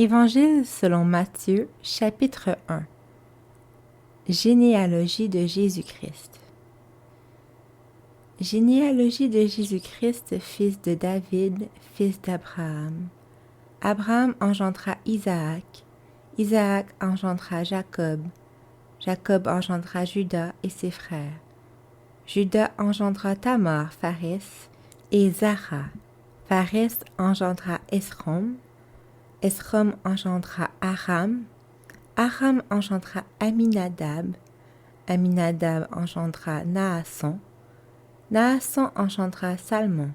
Évangile selon Matthieu, chapitre 1. Généalogie de Jésus-Christ. Généalogie de Jésus-Christ, fils de David, fils d'Abraham. Abraham engendra Isaac. Isaac engendra Jacob. Jacob engendra Juda et ses frères. Juda engendra Tamar, Pharès et Zara. Pharès engendra Esrom. Esrom engendra Aram. Aram engendra Aminadab. Aminadab engendra Naasson. Naasson engendra Salmon.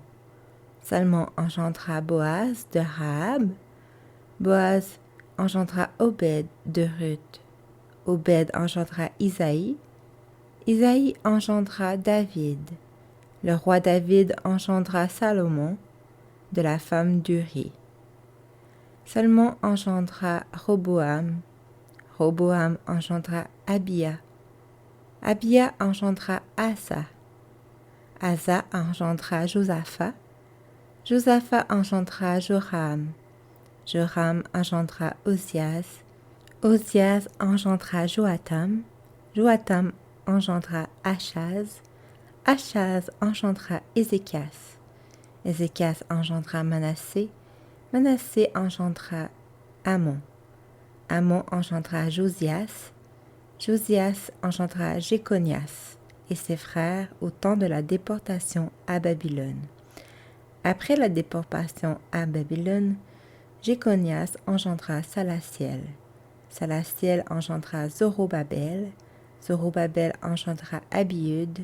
Salmon engendra Boaz de Rahab. Boaz engendra Obed de Ruth. Obed engendra Isaïe. Isaïe engendra David. Le roi David engendra Salomon de la femme d'Uri. Salmon engendra Roboam. Roboam engendra Abia. Abia engendra Asa. Asa engendra Josaphat. Josaphat engendra Joram. Joram engendra Osias. Osias engendra Joatam. Joatam engendra Achaz. Achaz engendra Ézéchias. Ézéchias engendra Manassé. Manassé engendra Amon. Amon engendra Josias. Josias engendra Jéconias et ses frères au temps de la déportation à Babylone. Après la déportation à Babylone, Jéconias engendra Salatiel. Salatiel engendra Zorobabel. Zorobabel engendra Abiud.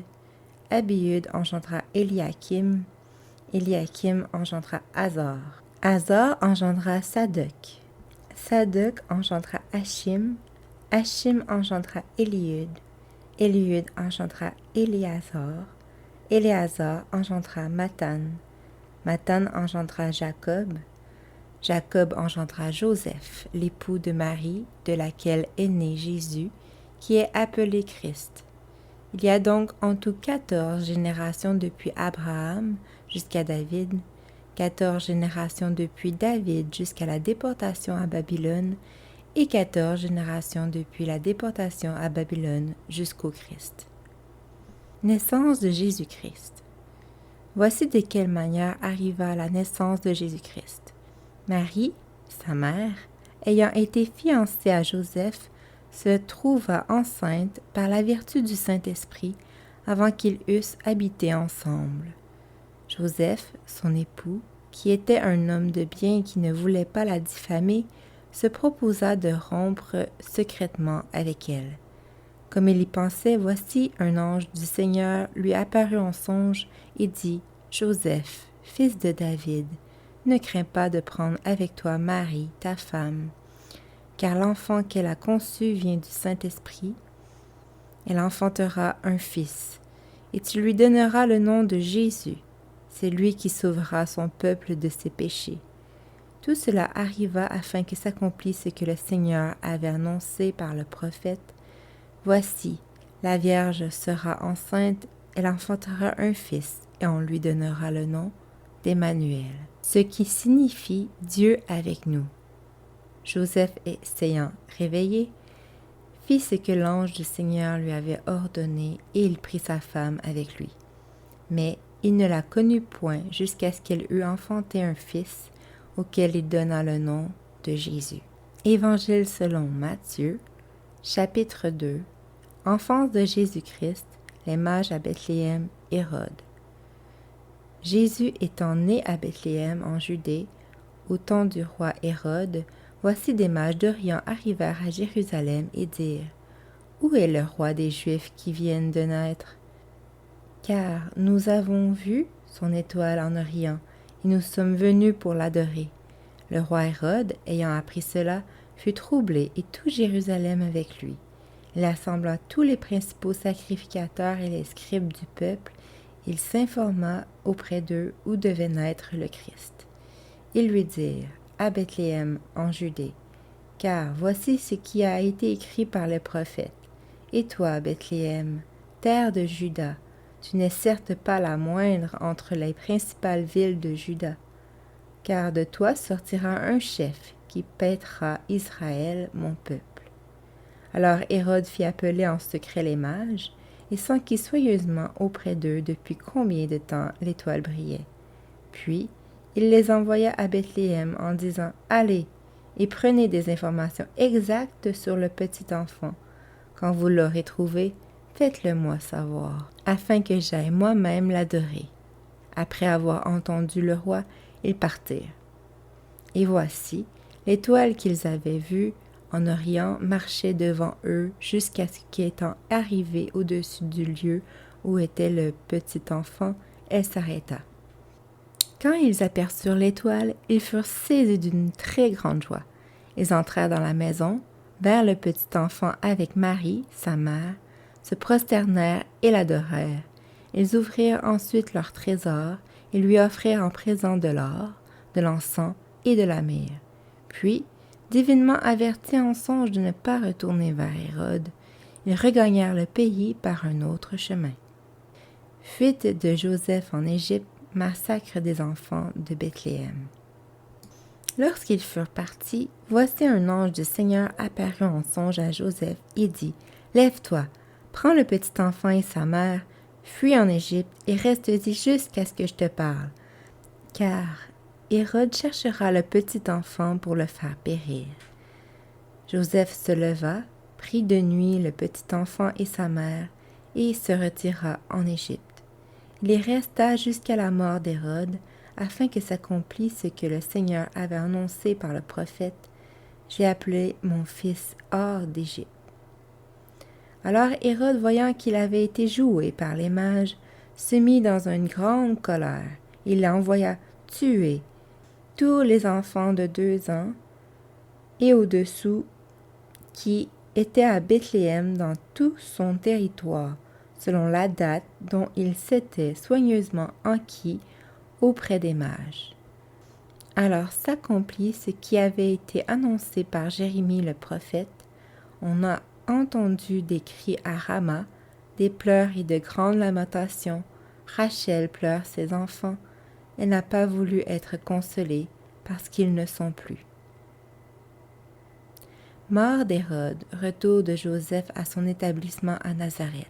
Abiud engendra Eliakim. Eliakim engendra Azor. Azor engendra Sadoc. Sadoc engendra Achim. Achim engendra Eliud. Eliud engendra Éléazar. Éléazar engendra Mathan. Mathan engendra Jacob. Jacob engendra Joseph, l'époux de Marie, de laquelle est né Jésus, qui est appelé Christ. Il y a donc en tout 14 générations depuis Abraham jusqu'à David, 14 générations depuis David jusqu'à la déportation à Babylone, et 14 générations depuis la déportation à Babylone jusqu'au Christ. Naissance de Jésus-Christ. Voici de quelle manière arriva la naissance de Jésus-Christ. Marie, sa mère, ayant été fiancée à Joseph, se trouva enceinte par la vertu du Saint-Esprit avant qu'ils eussent habité ensemble. Joseph, son époux, qui était un homme de bien et qui ne voulait pas la diffamer, se proposa de rompre secrètement avec elle. Comme il y pensait, voici un ange du Seigneur lui apparut en songe et dit, « Joseph, fils de David, ne crains pas de prendre avec toi Marie, ta femme, car l'enfant qu'elle a conçu vient du Saint-Esprit. Elle enfantera un fils, et tu lui donneras le nom de Jésus. C'est lui qui sauvera son peuple de ses péchés. » Tout cela arriva afin que s'accomplisse ce que le Seigneur avait annoncé par le prophète. « Voici, la Vierge sera enceinte, elle enfantera un fils, et on lui donnera le nom d'Emmanuel, ce qui signifie Dieu avec nous. » Joseph, s'ayant réveillé, fit ce que l'ange du Seigneur lui avait ordonné, et il prit sa femme avec lui. Mais il ne la connut point jusqu'à ce qu'elle eût enfanté un fils, auquel il donna le nom de Jésus. Évangile selon Matthieu, chapitre 2. Enfance de Jésus-Christ, les mages à Bethléem, Hérode. Jésus étant né à Bethléem en Judée, au temps du roi Hérode, voici des mages d'Orient arrivèrent à Jérusalem et dirent, « Où est le roi des Juifs qui vient de naître? Car nous avons vu son étoile en Orient, et nous sommes venus pour l'adorer. » Le roi Hérode, ayant appris cela, fut troublé et tout Jérusalem avec lui. Il assembla tous les principaux sacrificateurs et les scribes du peuple. Il s'informa auprès d'eux où devait naître le Christ. Ils lui dirent, à Bethléem en Judée, car voici ce qui a été écrit par les prophètes. Et toi, Bethléem, terre de Juda, tu n'es certes pas la moindre entre les principales villes de Juda, car de toi sortira un chef qui paîtra Israël, mon peuple. Alors Hérode fit appeler en secret les mages, et s'enquit soigneusement auprès d'eux depuis combien de temps l'étoile brillait. Puis, il les envoya à Bethléem en disant « Allez, et prenez des informations exactes sur le petit enfant. Quand vous l'aurez trouvé, faites-le-moi savoir, afin que j'aille moi-même l'adorer. » Après avoir entendu le roi, ils partirent. Et voici, l'étoile qu'ils avaient vue en Orient marchait devant eux jusqu'à ce qu'étant arrivée au-dessus du lieu où était le petit enfant, elle s'arrêta. Quand ils aperçurent l'étoile, ils furent saisis d'une très grande joie. Ils entrèrent dans la maison, vers le petit enfant avec Marie, sa mère, se prosternèrent et l'adorèrent. Ils ouvrirent ensuite leur trésor et lui offrirent en présent de l'or, de l'encens et de la myrrhe. Puis, divinement avertis en songe de ne pas retourner vers Hérode, ils regagnèrent le pays par un autre chemin. Fuite de Joseph en Égypte, massacre des enfants de Bethléem. Lorsqu'ils furent partis, voici un ange du Seigneur apparut en songe à Joseph et dit « Lève-toi, prends le petit enfant et sa mère, fuis en Égypte et reste-y jusqu'à ce que je te parle, car Hérode cherchera le petit enfant pour le faire périr. » Joseph se leva, prit de nuit le petit enfant et sa mère, et se retira en Égypte. Il y resta jusqu'à la mort d'Hérode, afin que s'accomplisse ce que le Seigneur avait annoncé par le prophète, « J'ai appelé mon fils hors d'Égypte. » Alors Hérode, voyant qu'il avait été joué par les mages, se mit dans une grande colère. Il envoya tuer tous les enfants de 2 ans et au-dessous qui étaient à Bethléem dans tout son territoire, selon la date dont il s'était soigneusement enquis auprès des mages. Alors s'accomplit ce qui avait été annoncé par Jérémie le prophète. On a entendu des cris à Rama, des pleurs et de grandes lamentations. Rachel pleure ses enfants. Elle n'a pas voulu être consolée parce qu'ils ne sont plus. Mort d'Hérode, retour de Joseph à son établissement à Nazareth.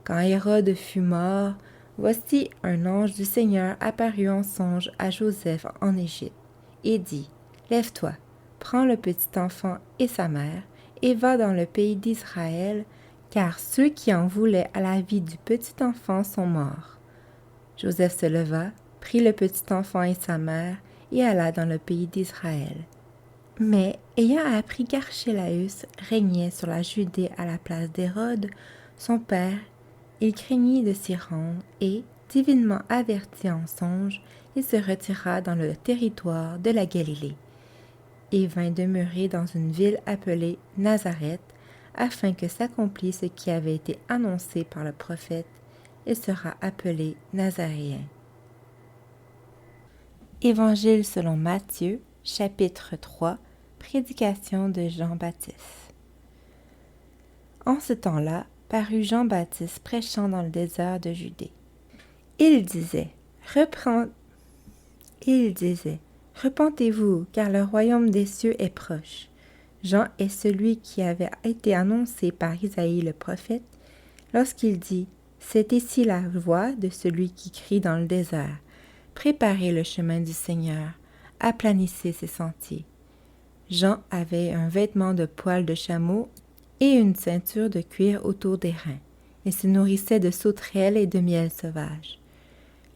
Quand Hérode fut mort, voici un ange du Seigneur apparut en songe à Joseph en Égypte, et dit, « Lève-toi, prends le petit enfant et sa mère, et va dans le pays d'Israël, car ceux qui en voulaient à la vie du petit enfant sont morts. » Joseph se leva, prit le petit enfant et sa mère, et alla dans le pays d'Israël. Mais, ayant appris qu'Archélaüs régnait sur la Judée à la place d'Hérode, son père, il craignit de s'y rendre et, divinement averti en songe, il se retira dans le territoire de la Galilée et vint demeurer dans une ville appelée Nazareth, afin que s'accomplisse ce qui avait été annoncé par le prophète, il sera appelé Nazaréen. Évangile selon Matthieu, chapitre 3, prédication de Jean-Baptiste. En ce temps-là, parut Jean-Baptiste prêchant dans le désert de Judée. Il disait, repentez-vous, car le royaume des cieux est proche. Jean est celui qui avait été annoncé par Isaïe le prophète, lorsqu'il dit, c'est ici la voix de celui qui crie dans le désert. Préparez le chemin du Seigneur, aplanissez ses sentiers. Jean avait un vêtement de poil de chameau et une ceinture de cuir autour des reins, et se nourrissait de sauterelles et de miel sauvage.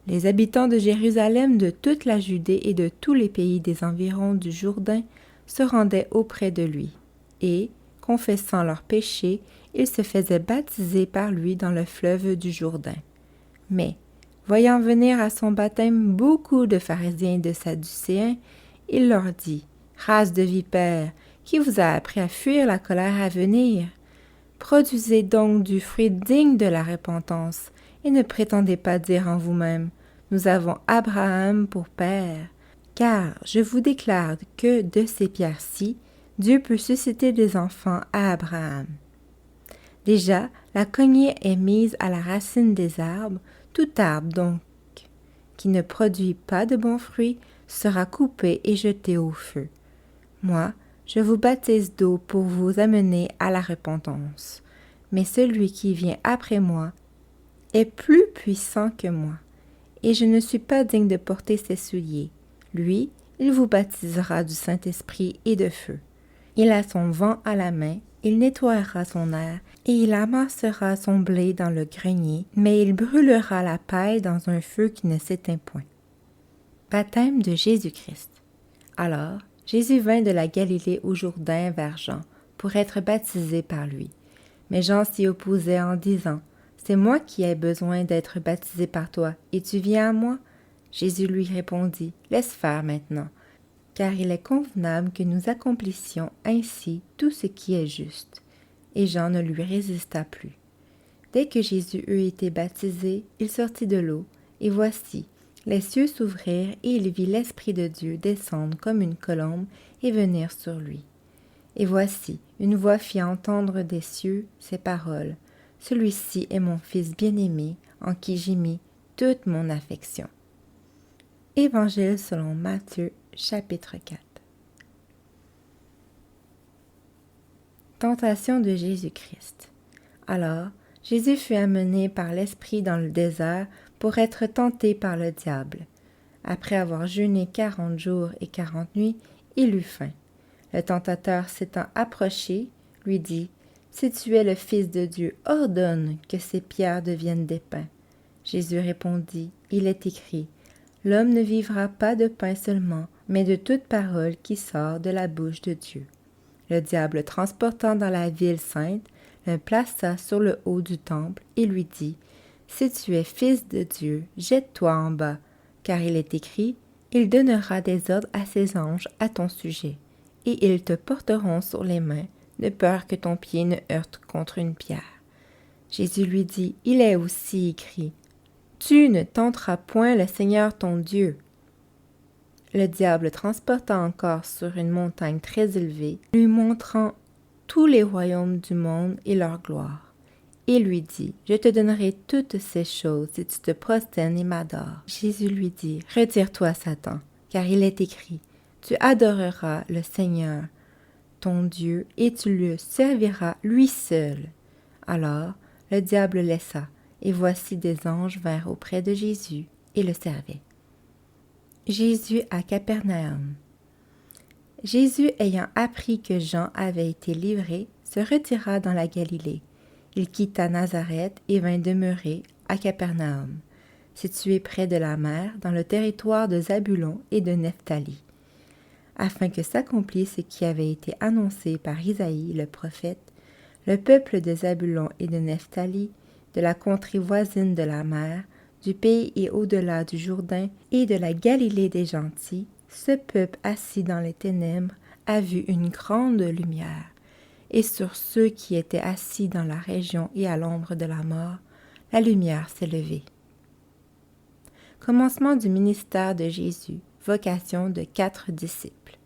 Les habitants de Jérusalem, de toute la Judée et de tous les pays des environs du Jourdain se rendaient auprès de lui, et, confessant leurs péchés, ils se faisaient baptiser par lui dans le fleuve du Jourdain. Mais, voyant venir à son baptême beaucoup de pharisiens et de sadducéens, il leur dit, « Race de vipères, qui vous a appris à fuir la colère à venir? Produisez donc du fruit digne de la repentance, et ne prétendez pas dire en vous-même, nous avons Abraham pour père, car je vous déclare que de ces pierres-ci, Dieu peut susciter des enfants à Abraham. Déjà, la cognée est mise à la racine des arbres, tout arbre donc qui ne produit pas de bons fruits sera coupé et jeté au feu. Moi, je vous baptise d'eau pour vous amener à la repentance. Mais celui qui vient après moi est plus puissant que moi, et je ne suis pas digne de porter ses souliers. Lui, il vous baptisera du Saint-Esprit et de feu. Il a son vent à la main, il nettoiera son air, et il amassera son blé dans le grenier, mais il brûlera la paille dans un feu qui ne s'éteint point. Baptême de Jésus-Christ. Alors, Jésus vint de la Galilée au Jourdain vers Jean, pour être baptisé par lui. Mais Jean s'y opposait en disant, « C'est moi qui ai besoin d'être baptisé par toi, et tu viens à moi? » Jésus lui répondit, « Laisse faire maintenant, car il est convenable que nous accomplissions ainsi tout ce qui est juste. » Et Jean ne lui résista plus. Dès que Jésus eut été baptisé, il sortit de l'eau, et voici, les cieux s'ouvrirent, et il vit l'Esprit de Dieu descendre comme une colombe et venir sur lui. Et voici, une voix fit entendre des cieux ces paroles. « Celui-ci est mon Fils bien-aimé, en qui j'ai mis toute mon affection. » Évangile selon Matthieu, chapitre 4. Tentation de Jésus-Christ. Alors, Jésus fut amené par l'Esprit dans le désert pour être tenté par le diable. Après avoir jeûné 40 jours et 40 nuits, il eut faim. Le tentateur s'étant approché, lui dit, « Si tu es le Fils de Dieu, ordonne que ces pierres deviennent des pains. » Jésus répondit, « Il est écrit, l'homme ne vivra pas de pain seulement, mais de toute parole qui sort de la bouche de Dieu. » Le diable, le transportant dans la ville sainte, le plaça sur le haut du temple et lui dit, « Si tu es Fils de Dieu, jette-toi en bas, car il est écrit, il donnera des ordres à ses anges à ton sujet. Et ils te porteront sur les mains, de peur que ton pied ne heurte contre une pierre. » Jésus lui dit, « Il est aussi écrit, tu ne tenteras point le Seigneur ton Dieu. » Le diable transporta encore sur une montagne très élevée, lui montrant tous les royaumes du monde et leur gloire. Et lui dit, « Je te donnerai toutes ces choses si tu te prosternes et m'adores. » Jésus lui dit, « Retire-toi, Satan, car il est écrit, tu adoreras le Seigneur, ton Dieu, et tu le serviras lui seul. » Alors, le diable le laissa, et voici des anges vinrent auprès de Jésus et le servaient. Jésus à Capernaum. Jésus, ayant appris que Jean avait été livré, se retira dans la Galilée. Il quitta Nazareth et vint demeurer à Capernaum, situé près de la mer, dans le territoire de Zabulon et de Nephtali, afin que s'accomplisse ce qui avait été annoncé par Isaïe le prophète. Le peuple de Zabulon et de Nephtali, de la contrée voisine de la mer, du pays et au-delà du Jourdain et de la Galilée des gentils, ce peuple assis dans les ténèbres a vu une grande lumière. Et sur ceux qui étaient assis dans la région et à l'ombre de la mort, la lumière s'est levée. Commencement du ministère de Jésus, vocation de 4 disciples.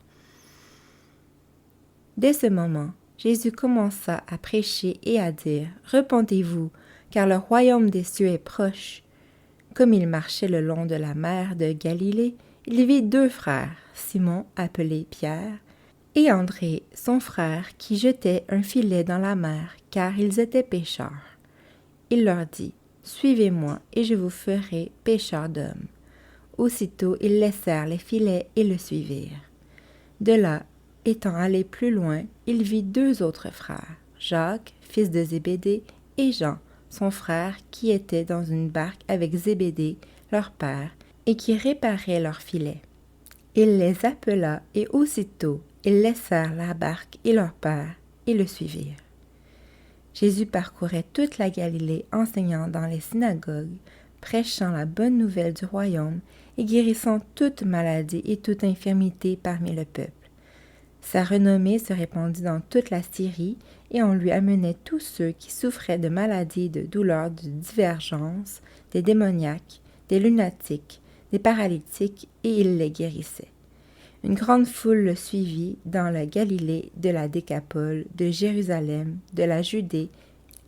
Dès ce moment, Jésus commença à prêcher et à dire, « Repentez-vous, car le royaume des cieux est proche. » Comme il marchait le long de la mer de Galilée, il vit 2 frères, Simon, appelé Pierre, et André, son frère, qui jetaient un filet dans la mer, car ils étaient pêcheurs. Il leur dit, « Suivez-moi, et je vous ferai pêcheurs d'hommes. » Aussitôt, ils laissèrent les filets et le suivirent. De là, étant allé plus loin, il vit 2 autres frères, Jacques, fils de Zébédée, et Jean, son frère, qui étaient dans une barque avec Zébédée, leur père, et qui réparaient leurs filets. Il les appela, et aussitôt, ils laissèrent la barque et leur père, et le suivirent. Jésus parcourait toute la Galilée, enseignant dans les synagogues, prêchant la bonne nouvelle du royaume et guérissant toute maladie et toute infirmité parmi le peuple. Sa renommée se répandit dans toute la Syrie, et on lui amenait tous ceux qui souffraient de maladies et de douleurs de divergence, des démoniaques, des lunatiques, des paralytiques, et il les guérissait. Une grande foule le suivit dans la Galilée, de la Décapole, de Jérusalem, de la Judée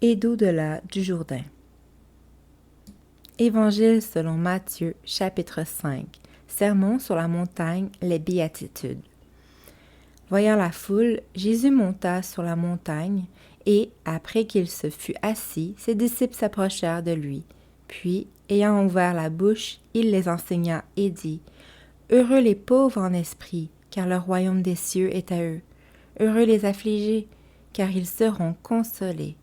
et d'au-delà du Jourdain. Évangile selon Matthieu, chapitre 5. Sermon sur la montagne, les béatitudes. Voyant la foule, Jésus monta sur la montagne, et, après qu'il se fut assis, ses disciples s'approchèrent de lui. Puis, ayant ouvert la bouche, il les enseigna et dit, « Heureux les pauvres en esprit, car le royaume des cieux est à eux. Heureux les affligés, car ils seront consolés.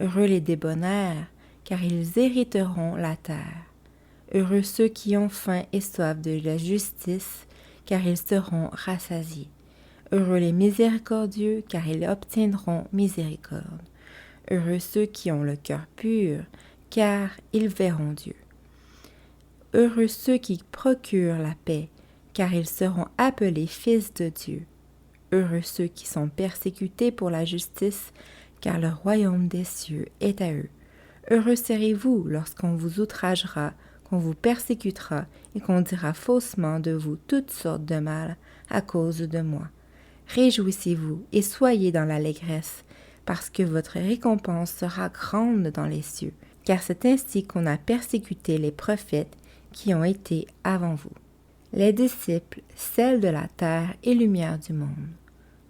Heureux les débonnaires, car ils hériteront la terre. Heureux ceux qui ont faim et soif de la justice, car ils seront rassasiés. Heureux les miséricordieux, car ils obtiendront miséricorde. Heureux ceux qui ont le cœur pur, car ils verront Dieu. Heureux ceux qui procurent la paix, car ils seront appelés fils de Dieu. Heureux ceux qui sont persécutés pour la justice, car le royaume des cieux est à eux. Heureux serez-vous lorsqu'on vous outragera, qu'on vous persécutera et qu'on dira faussement de vous toutes sortes de mal à cause de moi. Réjouissez-vous et soyez dans l'allégresse, parce que votre récompense sera grande dans les cieux, car c'est ainsi qu'on a persécuté les prophètes qui ont été avant vous. Les disciples, sel de la terre et lumière du monde.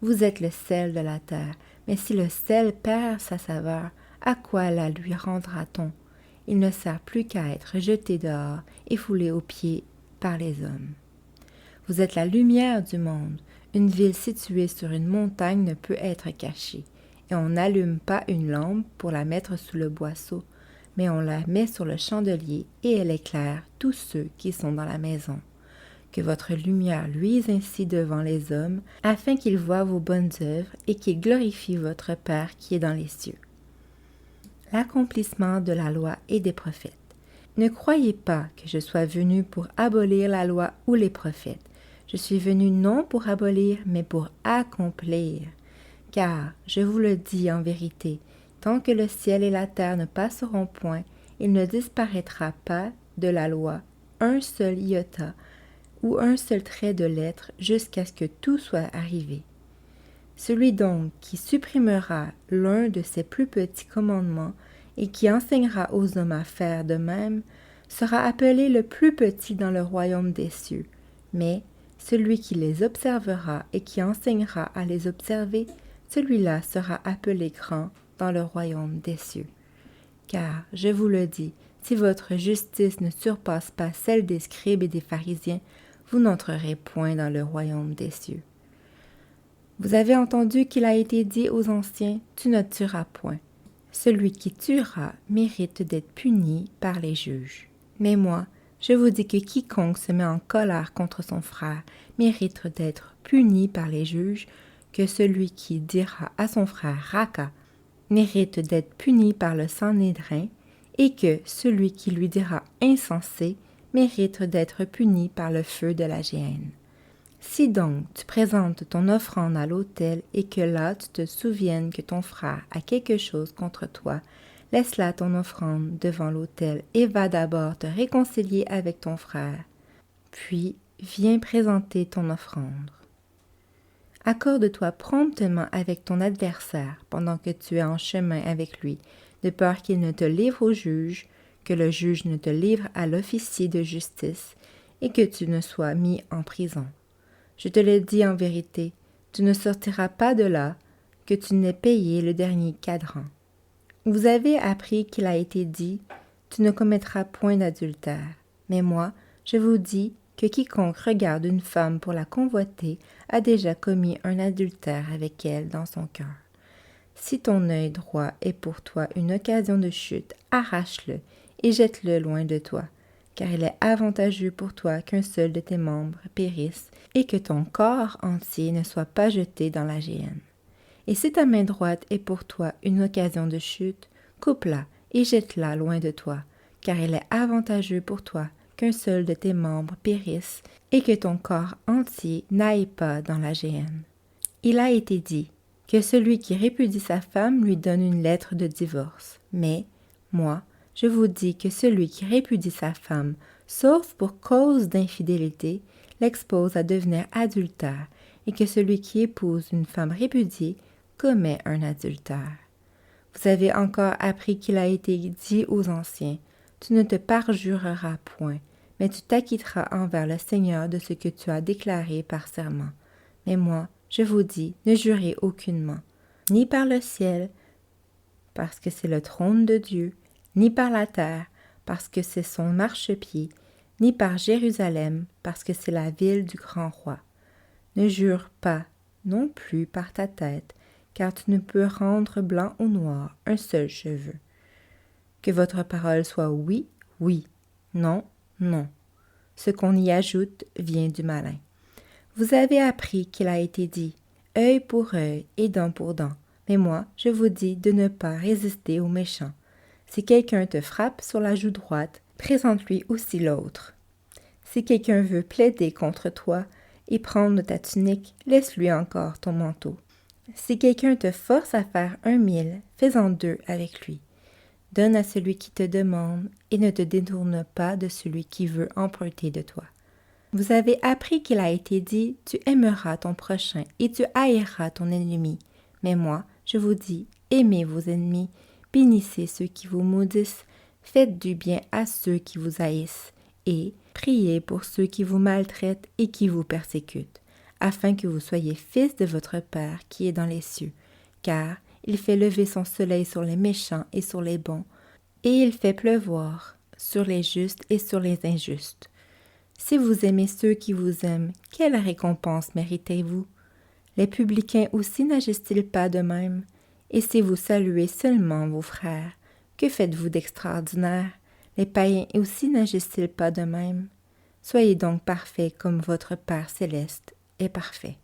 Vous êtes le sel de la terre, mais si le sel perd sa saveur, à quoi la lui rendra-t-on? Il ne sert plus qu'à être jeté dehors et foulé aux pieds par les hommes. Vous êtes la lumière du monde. Une ville située sur une montagne ne peut être cachée, et on n'allume pas une lampe pour la mettre sous le boisseau, mais on la met sur le chandelier et elle éclaire tous ceux qui sont dans la maison. Que votre lumière luise ainsi devant les hommes, afin qu'ils voient vos bonnes œuvres et qu'ils glorifient votre Père qui est dans les cieux. L'accomplissement de la loi et des prophètes. Ne croyez pas que je sois venu pour abolir la loi ou les prophètes. Je suis venu non pour abolir, mais pour accomplir. Car, je vous le dis en vérité, tant que le ciel et la terre ne passeront point, il ne disparaîtra pas de la loi un seul iota ou un seul trait de lettre jusqu'à ce que tout soit arrivé. Celui donc qui supprimera l'un de ces plus petits commandements et qui enseignera aux hommes à faire de même, sera appelé le plus petit dans le royaume des cieux. Mais celui qui les observera et qui enseignera à les observer, celui-là sera appelé grand dans le royaume des cieux. Car, je vous le dis, si votre justice ne surpasse pas celle des scribes et des pharisiens, vous n'entrerez point dans le royaume des cieux. Vous avez entendu qu'il a été dit aux anciens, « Tu ne tueras point ». Celui qui tuera mérite d'être puni par les juges. Mais moi, je vous dis que quiconque se met en colère contre son frère mérite d'être puni par les juges, que celui qui dira à son frère « Raka » mérite d'être puni par le Sanhédrin, et que celui qui lui dira « insensé » mérite d'être puni par le feu de la géhenne. Si donc tu présentes ton offrande à l'autel et que là tu te souviennes que ton frère a quelque chose contre toi, laisse là ton offrande devant l'autel et va d'abord te réconcilier avec ton frère. Puis viens présenter ton offrande. Accorde-toi promptement avec ton adversaire pendant que tu es en chemin avec lui, de peur qu'il ne te livre au juge, que le juge ne te livre à l'officier de justice et que tu ne sois mis en prison. Je te le dis en vérité, tu ne sortiras pas de là que tu n'aies payé le dernier cadran. Vous avez appris qu'il a été dit, tu ne commettras point d'adultère. Mais moi, je vous dis que quiconque regarde une femme pour la convoiter a déjà commis un adultère avec elle dans son cœur. Si ton œil droit est pour toi une occasion de chute, arrache-le et jette-le loin de toi, car il est avantageux pour toi qu'un seul de tes membres périsse et que ton corps entier ne soit pas jeté dans la géhenne. Et si ta main droite est pour toi une occasion de chute, coupe-la et jette-la loin de toi, car il est avantageux pour toi qu'un seul de tes membres périsse et que ton corps entier n'aille pas dans la géhenne. Il a été dit que celui qui répudie sa femme lui donne une lettre de divorce. Mais, moi, je vous dis que celui qui répudie sa femme, sauf pour cause d'infidélité, l'expose à devenir adultère, et que celui qui épouse une femme répudiée commet un adultère. Vous avez encore appris qu'il a été dit aux anciens, « Tu ne te parjureras point, mais tu t'acquitteras envers le Seigneur de ce que tu as déclaré par serment. » Mais moi, je vous dis, ne jurez aucunement, ni par le ciel, parce que c'est le trône de Dieu, ni par la terre, parce que c'est son marchepied, ni par Jérusalem, parce que c'est la ville du grand roi. Ne jure pas non plus par ta tête, car tu ne peux rendre blanc ou noir un seul cheveu. Que votre parole soit oui, oui, non, non. Ce qu'on y ajoute vient du malin. Vous avez appris qu'il a été dit « œil pour œil et dent pour dent ». Mais moi, je vous dis de ne pas résister aux méchants. Si quelqu'un te frappe sur la joue droite, présente-lui aussi l'autre. Si quelqu'un veut plaider contre toi et prendre ta tunique, laisse-lui encore ton manteau. Si quelqu'un te force à faire 1 000, fais-en 2 avec lui. Donne à celui qui te demande et ne te détourne pas de celui qui veut emprunter de toi. Vous avez appris qu'il a été dit « Tu aimeras ton prochain et tu haïras ton ennemi ». Mais moi, je vous dis, aimez vos ennemis, bénissez ceux qui vous maudissent, faites du bien à ceux qui vous haïssent, et priez pour ceux qui vous maltraitent et qui vous persécutent, afin que vous soyez fils de votre Père qui est dans les cieux, car il fait lever son soleil sur les méchants et sur les bons, et il fait pleuvoir sur les justes et sur les injustes. Si vous aimez ceux qui vous aiment, quelle récompense méritez-vous? Les publicains aussi n'agissent-ils pas de même? Et si vous saluez seulement vos frères, que faites-vous d'extraordinaire? Les païens aussi n'agissent-ils pas de même? Soyez donc parfaits comme votre Père céleste est parfait.